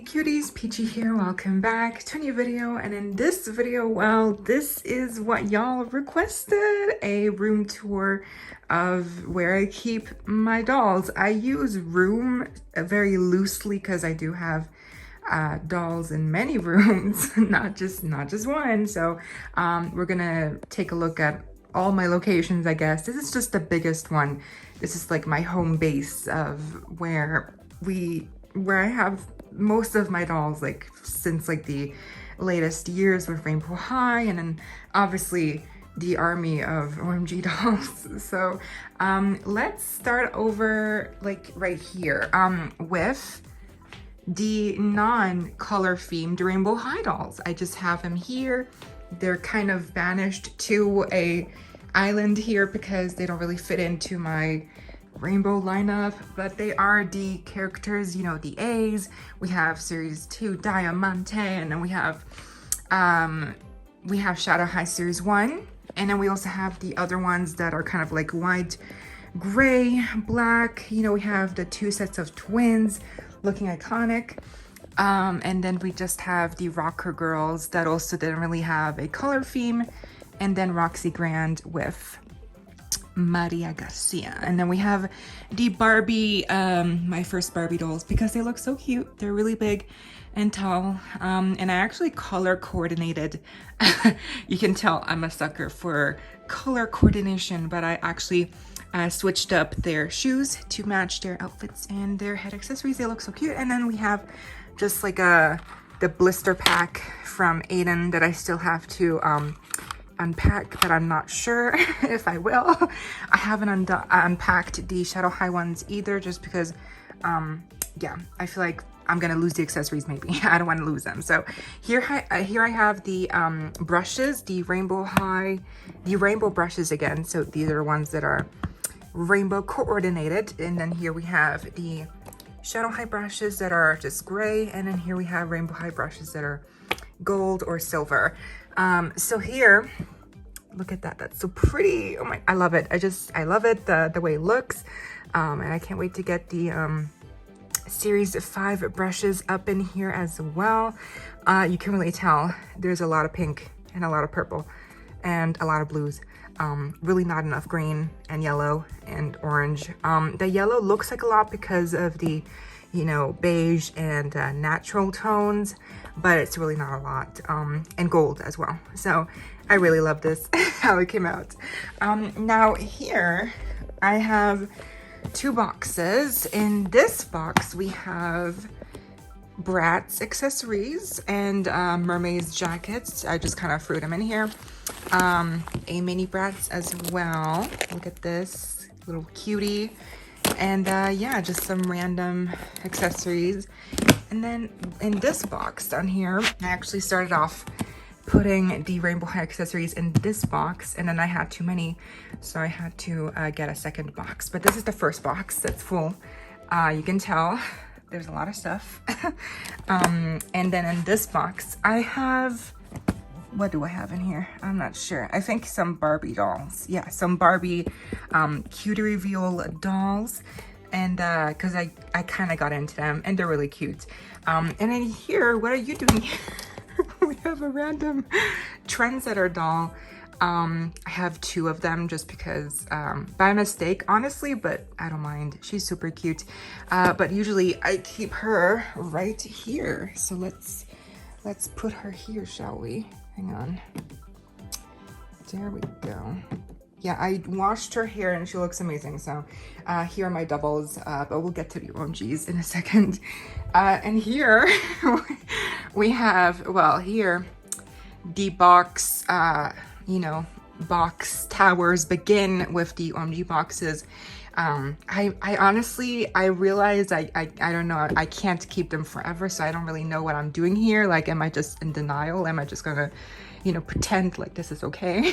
cuties, Peachy here. Welcome back to a new video. And in this video, well, this is what y'all requested, a room tour of where I keep my dolls. I use room very loosely because I do have dolls in many rooms, not just one. So we're gonna take a look at all my locations, I guess. This is just the biggest one. This is like my home base of where I have most of my dolls, like since like the latest years with Rainbow High, and then obviously the army of OMG dolls. So let's start over like right here with the non-color themed Rainbow High dolls. I just have them here. They're kind of banished to a island here because they don't really fit into my rainbow lineup, but they are the characters, you know, the A's. We have series 2 Diamante, and then we have Shadow High series 1, and then we also have the other ones that are kind of like white, gray, black. You know, we have the 2 sets of twins looking iconic, and then we just have the Rocker girls that also didn't really have a color theme, and then Roxy Grand with Maria Garcia. And then we have the Barbie, my first Barbie dolls, because they look so cute. They're really big and tall, and I actually color coordinated. You can tell I'm a sucker for color coordination, but I actually switched up their shoes to match their outfits and their head accessories. They look so cute. And then we have just like the blister pack from Aiden that I still have to unpack, but I'm not sure if I will. I haven't unpacked the Shadow High ones either, just because yeah, I feel like I'm gonna lose the accessories maybe. I don't want to lose them. So here I have the brushes, the rainbow brushes again. So these are ones that are rainbow coordinated. And then here we have the Shadow High brushes that are just gray, and then here we have Rainbow High brushes that are gold or silver. So here, look at that. That's so pretty. Oh my, I love it. I love it, the way it looks. And I can't wait to get the series 5 brushes up in here as well. You can really tell there's a lot of pink and a lot of purple and a lot of blues. Really not enough green and yellow and orange. The yellow looks like a lot because of the, you know, beige and natural tones, but it's really not a lot. And gold as well. So I really love this, how it came out. Now here I have 2 boxes. In this box we have Bratz accessories and Mermaids jackets. I just kind of threw them in here. A mini Bratz as well. Look at this little cutie. And yeah, just some random accessories. And then in this box down here, I actually started off putting the Rainbow High accessories in this box, and then I had too many, so I had to get a second box. But this is the first box that's full. You can tell there's a lot of stuff. And then in this box, I have, what do I have in here? I'm not sure. I think some Barbie dolls. Yeah, some Barbie cutie reveal dolls. And because I kind of got into them, and they're really cute. And then here, what are you doing? We have a random trendsetter doll. I have 2 of them just because by mistake, honestly, but I don't mind. She's super cute. But usually I keep her right here. So let's put her here, shall we? Hang on. There we go. Yeah, I washed her hair and she looks amazing. So here are my doubles, but we'll get to the OMGs in a second. And here we have, well, here the box, you know, box towers begin with the OMG boxes. I honestly, I realize I don't know, I can't keep them forever, so I don't really know what I'm doing here. Like, am I just in denial? Am I just gonna, you know, pretend like this is okay?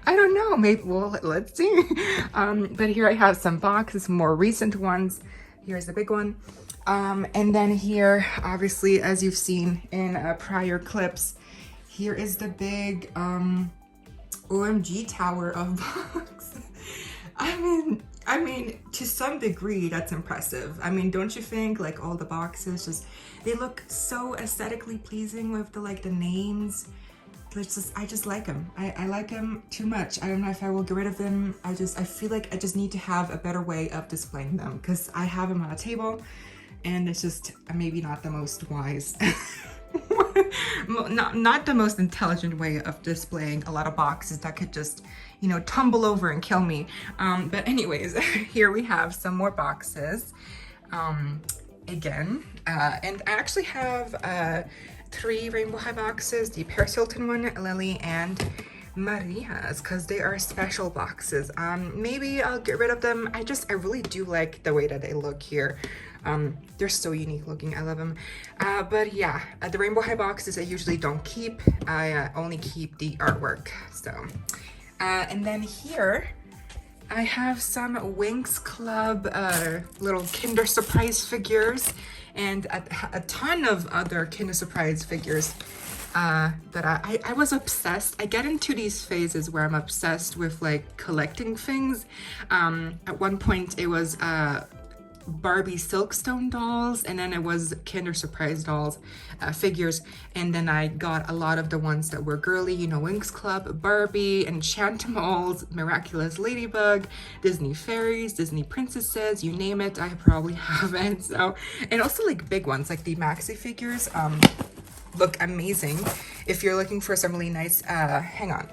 I don't know, maybe, well, let's see. But here I have some boxes, more recent ones. Here's the big one. And then here, obviously, as you've seen in prior clips, here is the big OMG tower of boxes. I mean, I mean, to some degree, that's impressive. I mean, don't you think? Like all the boxes, just they look so aesthetically pleasing with the like the names. I just like them. I like them too much. I don't know if I will get rid of them. I feel like I just need to have a better way of displaying them because I have them on a table, and it's just maybe not the most wise. not the most intelligent way of displaying a lot of boxes that could just, you know, tumble over and kill me. But anyways, here we have some more boxes again, and I actually have 3 Rainbow High boxes, the Paris Hilton one, Lily, and Maria's, because they are special boxes. Maybe I'll get rid of them. I really do like the way that they look here. They're so unique looking. I love them. But yeah, the Rainbow High boxes I usually don't keep. I only keep the artwork. So, and then here I have some Winx Club little Kinder Surprise figures and a ton of other Kinder Surprise figures that I was obsessed. I get into these phases where I'm obsessed with like collecting things. At one point it was Barbie Silkstone dolls, and then it was Kinder Surprise dolls, figures, and then I got a lot of the ones that were girly, you know, Winx Club, Barbie, Enchantimals, Miraculous Ladybug, Disney Fairies, Disney Princesses, you name it, I probably have it. So, and also like big ones, like the maxi figures, look amazing. If you're looking for some really nice,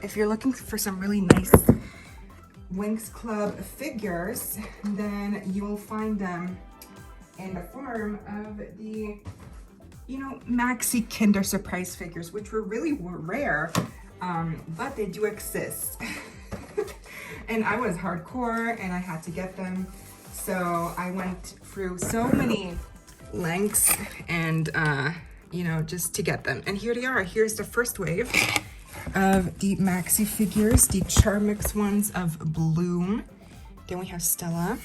if you're looking for some really nice Winx Club figures, then you will find them in the form of the, you know, maxi Kinder Surprise figures, which were rare, but they do exist. And I was hardcore and I had to get them, so I went through so many lengths and you know, just to get them. And here they are. Here's the first wave of the maxi figures, the Charmix ones of Bloom. Then we have Stella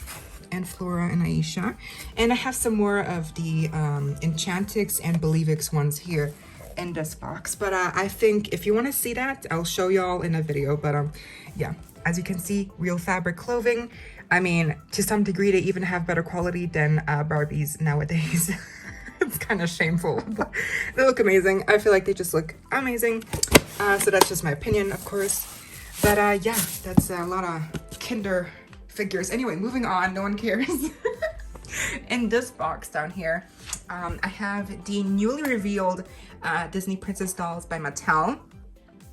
and Flora and Aisha. And I have some more of the Enchantix and Believix ones here in this box. But I think if you want to see that, I'll show y'all in a video. But yeah, as you can see, real fabric clothing. I mean, to some degree, they even have better quality than Barbies nowadays. It's kind of shameful, but they look amazing. I feel like they just look amazing. So that's just my opinion, of course. But yeah, that's a lot of Kinder figures. Anyway, moving on, no one cares. In this box down here, I have the newly revealed Disney Princess dolls by Mattel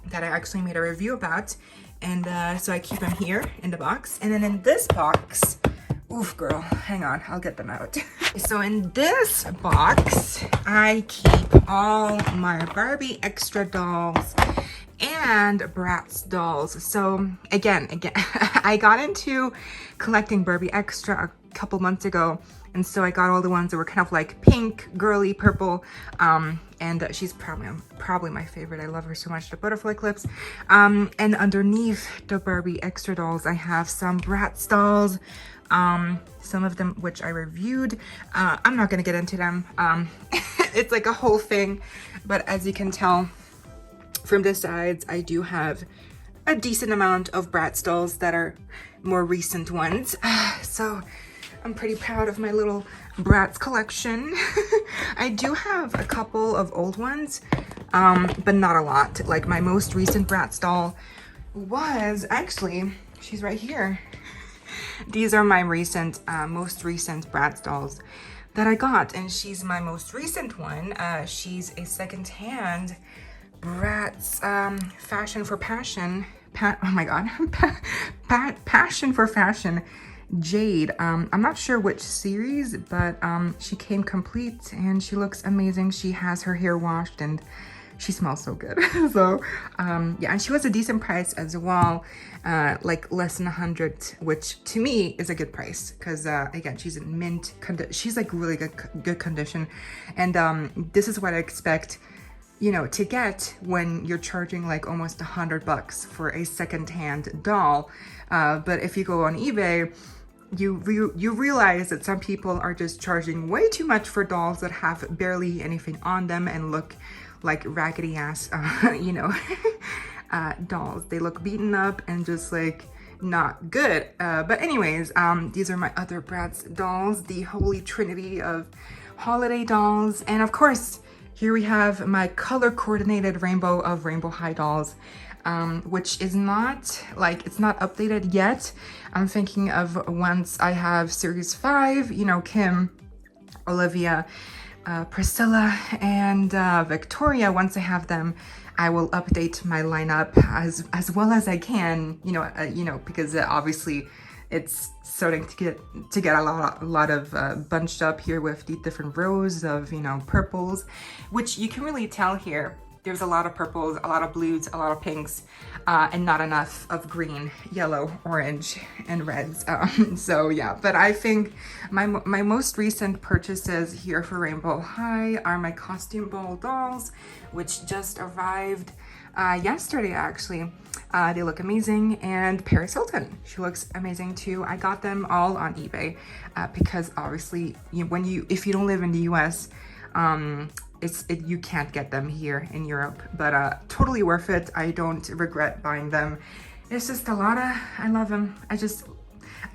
that I actually made a review about. And so I keep them here in the box. And then in this box, oof, girl, hang on, I'll get them out. So in this box, I keep all my Barbie extra dolls and Bratz dolls. So again, I got into collecting Barbie extra a couple months ago, and so I got all the ones that were kind of like pink, girly, purple, and she's probably my favorite. I love her so much, the butterfly clips. And underneath the Barbie extra dolls, I have some Bratz dolls, some of them which I reviewed. I'm not gonna get into them. It's like a whole thing, but as you can tell from the sides, I do have a decent amount of Bratz dolls that are more recent ones. So I'm pretty proud of my little Bratz collection. I do have a couple of old ones, but not a lot. Like my most recent Bratz doll was actually, she's right here. These are my recent, most recent Bratz dolls that I got, and she's my most recent one. She's a second-hand Bratz Fashion for Passion, oh my god, Passion for Fashion Jade. I'm not sure which series, but she came complete and she looks amazing. She has her hair washed and she smells so good. So yeah, and she was a decent price as well, like less than 100, which to me is a good price because again, she's in mint condition. She's like really good condition, and this is what I expect, you know, to get when you're charging like almost $100 for a second-hand doll. But if you go on eBay, you realize that some people are just charging way too much for dolls that have barely anything on them and look like raggedy ass, you know, dolls. They look beaten up and just like not good. But anyways, these are my other Bratz dolls, the holy trinity of holiday dolls. And of course, here we have my color coordinated rainbow of Rainbow High dolls, which is not like, it's not updated yet. I'm thinking of once I have series 5, you know, Kim, Olivia, Priscilla, and Victoria. Once I have them, I will update my lineup as well as I can, you know, because obviously it's starting to get a lot of bunched up here with the different rows of, you know, purples, which you can really tell here. There's a lot of purples, a lot of blues, a lot of pinks, and not enough of green, yellow, orange, and reds. So yeah, but I think my most recent purchases here for Rainbow High are my costume ball dolls, which just arrived yesterday actually. They look amazing, and Paris Hilton, she looks amazing too. I got them all on eBay because obviously if you don't live in the US, you can't get them here in Europe, but totally worth it. I don't regret buying them. It's just a lot of, I love them.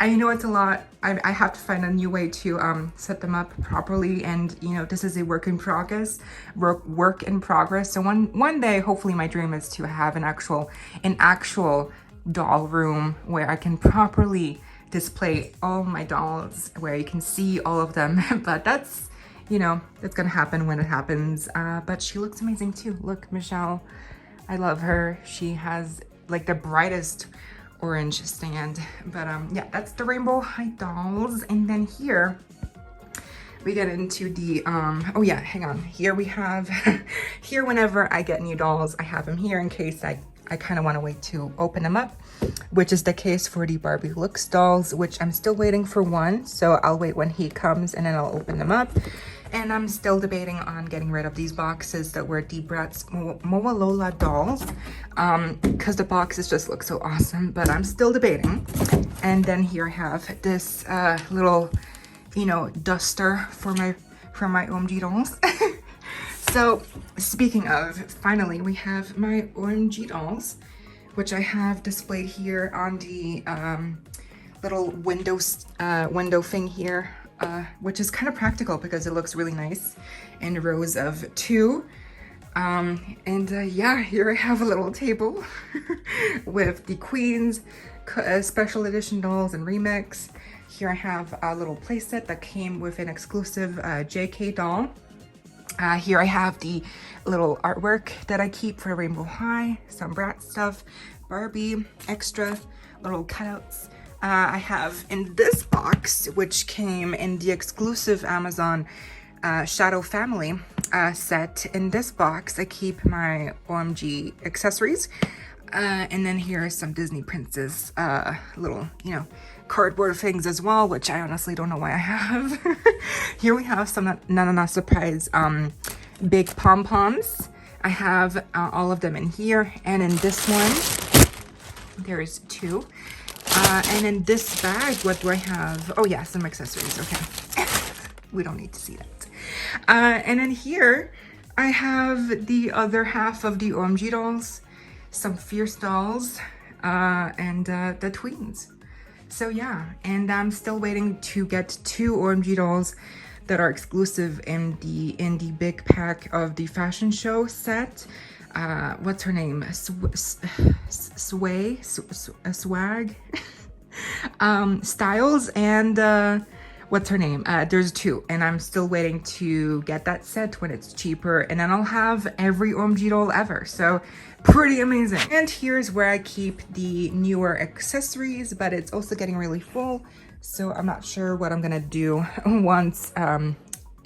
I know it's a lot. I have to find a new way to set them up properly, and you know, this is a work in progress. So one day, hopefully, my dream is to have an actual doll room where I can properly display all my dolls, where you can see all of them. But that's, you know, it's gonna happen when it happens. But she looks amazing too. Look, Michelle, I love her. She has like the brightest orange stand. But yeah, that's the Rainbow High dolls. And then here we get into the oh yeah, hang on. Here we have here, whenever I get new dolls, I have them here in case I kind of want to wait to open them up, which is the case for the Barbie Looks dolls, which I'm still waiting for one. So I'll wait when he comes and then I'll open them up. And I'm still debating on getting rid of these boxes that were the Bratz Moalola dolls, because the boxes just look so awesome, but I'm still debating. And then here I have this little, you know, duster for my OMG dolls. So speaking of, finally we have my OMG dolls, which I have displayed here on the little window thing here, which is kind of practical because it looks really nice in rows of 2. Yeah, here I have a little table with the Queens special edition dolls and remix. Here I have a little playset that came with an exclusive JK doll. Here I have the little artwork that I keep for Rainbow High, some Bratz stuff, Barbie, extra little cutouts. I have in this box, which came in the exclusive Amazon Shadow Family set. In this box, I keep my OMG accessories. And then here are some Disney Princess little, you know, cardboard things as well, which I honestly don't know why I have. Here we have some Nana Surprise big pom-poms. I have all of them in here, and in this one, there's 2. And in this bag, what do I have? Oh yeah, some accessories, okay. We don't need to see that. And in here, I have the other half of the OMG dolls, some Fierce dolls, and the tweens. So yeah, and I'm still waiting to get 2 OMG dolls that are exclusive in the big pack of the fashion show set. What's her name? Swag Styles, and what's her name? There's 2, and I'm still waiting to get that set when it's cheaper, and then I'll have every OMG doll ever. So pretty amazing. And here's where I keep the newer accessories, but it's also getting really full, so I'm not sure what I'm gonna do once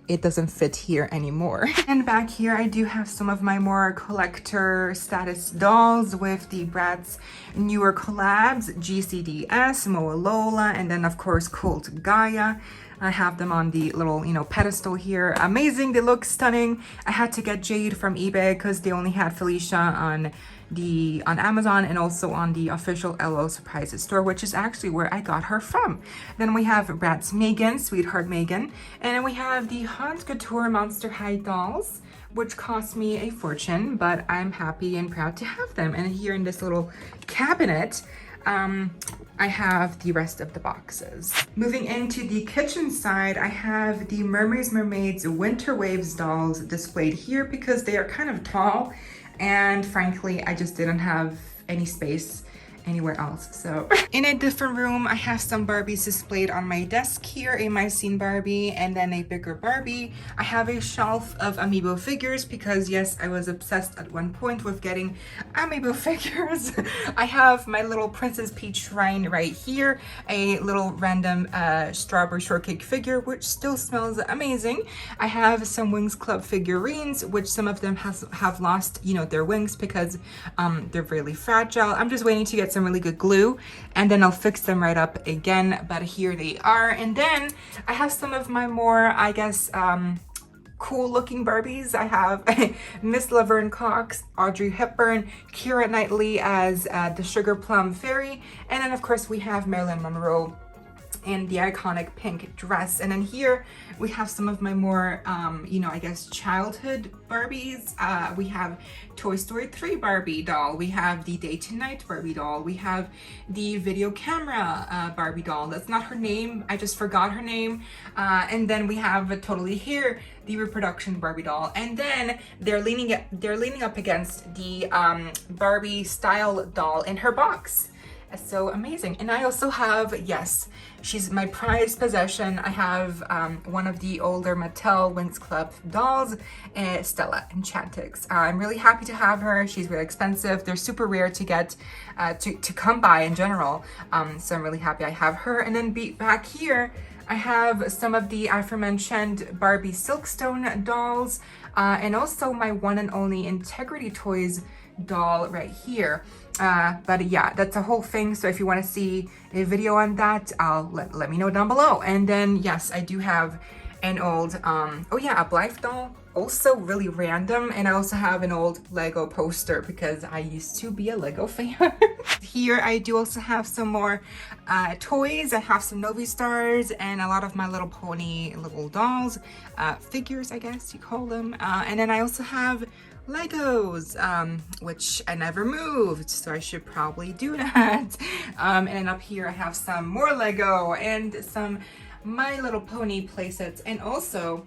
it doesn't fit here anymore. And back here, I do have some of my more collector status dolls with the Bratz newer collabs, GCDS, Moalola, and then of course Cult Gaia. I have them on the little, you know, pedestal here. Amazing, they look stunning. I had to get Jade from eBay because they only had Felicia on Amazon and also on the official LO Surprises store, which is actually where I got her from. Then we have Bratz Megan, Sweetheart Megan, and then we have the Haute Couture Monster High dolls, which cost me a fortune, but I'm happy and proud to have them. And here in this little cabinet, I have the rest of the boxes. Moving into the kitchen side, I have the Mermaids Winter Waves dolls displayed here because they are kind of tall, and frankly, I just didn't have any space anywhere else. So in a different room, I have some Barbies displayed on my desk here, a My Scene Barbie and then a bigger Barbie. I have a shelf of amiibo figures because yes, I was obsessed at one point with getting amiibo figures. I have my little Princess Peach shrine right here, a little random strawberry shortcake figure which still smells amazing. I have some Wings Club figurines, which some of them have lost, you know, their wings because they're really fragile. I'm just waiting to get some really good glue and then I'll fix them right up again, but here they are. And then I have some of my more, I guess, cool looking Barbies. I have Miss Laverne Cox, Audrey Hepburn, Keira Knightley as the Sugar Plum Fairy, and then of course we have Marilyn Monroe in the iconic pink dress. And then here we have some of my more you know, I guess childhood Barbies. We have Toy Story 3 Barbie doll, we have the Day to Night Barbie doll, we have the video camera Barbie doll. That's not her name, I just forgot her name. And then we have totally here the reproduction Barbie doll, and then they're leaning up against the Barbie style doll in her box. So amazing. And I also have, yes, she's my prized possession. I have one of the older Mattel Winx Club dolls, Stella Enchantix. I'm really happy to have her. She's really expensive. They're super rare to get, to come by in general. So I'm really happy I have her. And then back here, I have some of the aforementioned Barbie Silkstone dolls, and also my one and only Integrity Toys doll right here. But yeah, that's a whole thing. So if you want to see a video on that, let me know down below. And then yes, I do have an old, oh yeah, a Blythe doll, also really random. And I also have an old Lego poster because I used to be a Lego fan. Here I do also have some more toys. I have some Novi Stars and a lot of My Little Pony little dolls, figures, I guess you call them. And then I also have Legos, which I never moved, so I should probably do that. And then up here I have some more Lego and some My Little Pony playsets, and also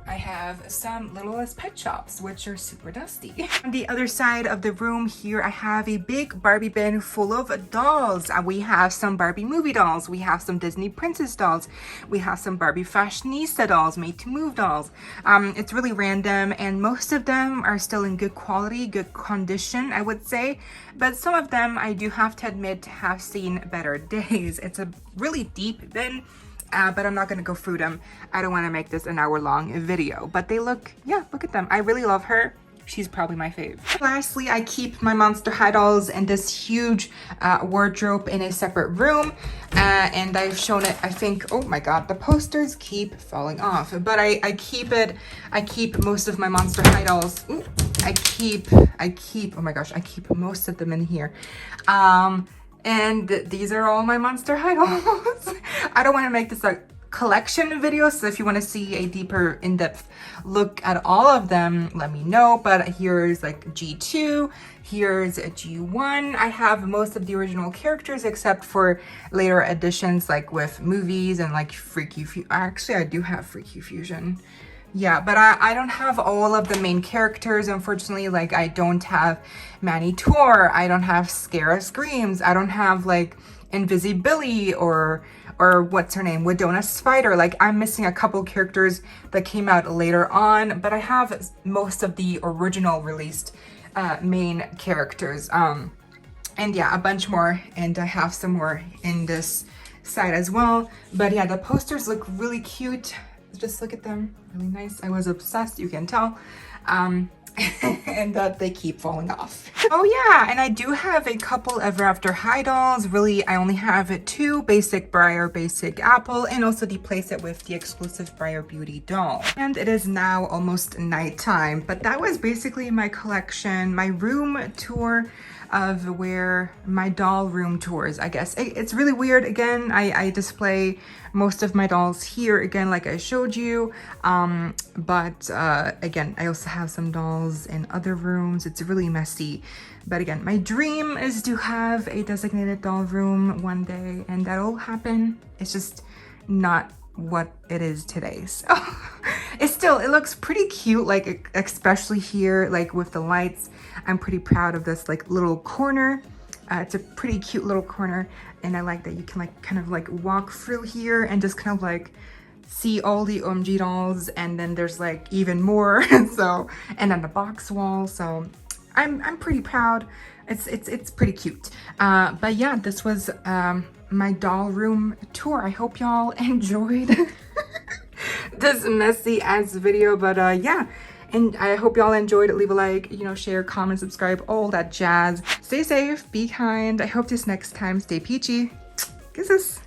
I have some Littlest Pet Shops, which are super dusty. On the other side of the room here, I have a big Barbie bin full of dolls. We have some Barbie movie dolls, we have some Disney princess dolls, we have some Barbie fashionista dolls, made to move dolls. It's really random, and most of them are still in good quality, good condition, I would say. But some of them I do have to admit have seen better days. It's a really deep bin. But I'm not gonna go through them. I don't wanna make this an hour-long video, but they look, yeah, look at them. I really love her. She's probably my fave. Lastly, I keep my Monster High dolls in this huge wardrobe in a separate room. And I've shown it, I think, oh my God, the posters keep falling off. But I keep most of my Monster High dolls. Ooh, I keep, oh my gosh, I keep most of them in here. And these are all my Monster High dolls. I don't want to make this a collection video, so if you want to see a deeper in-depth look at all of them, let me know. But here's like G2, here's a G1. I have most of the original characters except for later additions like with movies and like Freaky Fusion. Actually, I do have Freaky Fusion. Yeah, but I don't have all of the main characters, unfortunately. Like, I don't have Manny Tor, I don't have Scara Screams, I don't have like Invisibility or what's her name, Widona Spider. Like, I'm missing a couple characters that came out later on, but I have most of the original released main characters. And yeah, a bunch more, and I have some more in this side as well. But yeah, the posters look really cute. Just look at them, really nice. I was obsessed, you can tell. And that they keep falling off. Oh yeah, and I do have a couple Ever After High dolls. Really, I only have two, Basic Briar, Basic Apple, and also the playset with the exclusive Briar Beauty doll. And it is now almost nighttime, but that was basically my collection, my room tour of where my doll room tours, I guess. It's really weird. Again, I display most of my dolls here, again, like I showed you. But again, I also have some dolls dolls in other rooms. It's really messy. But again, my dream is to have a designated doll room one day, and that'll happen. It's just not what it is today. So it looks pretty cute, like especially here, like with the lights. I'm pretty proud of this like little corner. It's a pretty cute little corner, and I like that you can like kind of like walk through here and just kind of like see all the OMG dolls, and then there's like even more. So, and then the box wall. So I'm pretty proud. It's pretty cute. But yeah, this was my doll room tour. I hope y'all enjoyed this messy ass video. But yeah, and I hope y'all enjoyed it. Leave a like, you know, share, comment, subscribe, all that jazz. Stay safe, be kind. I hope this next time stay peachy. Kisses.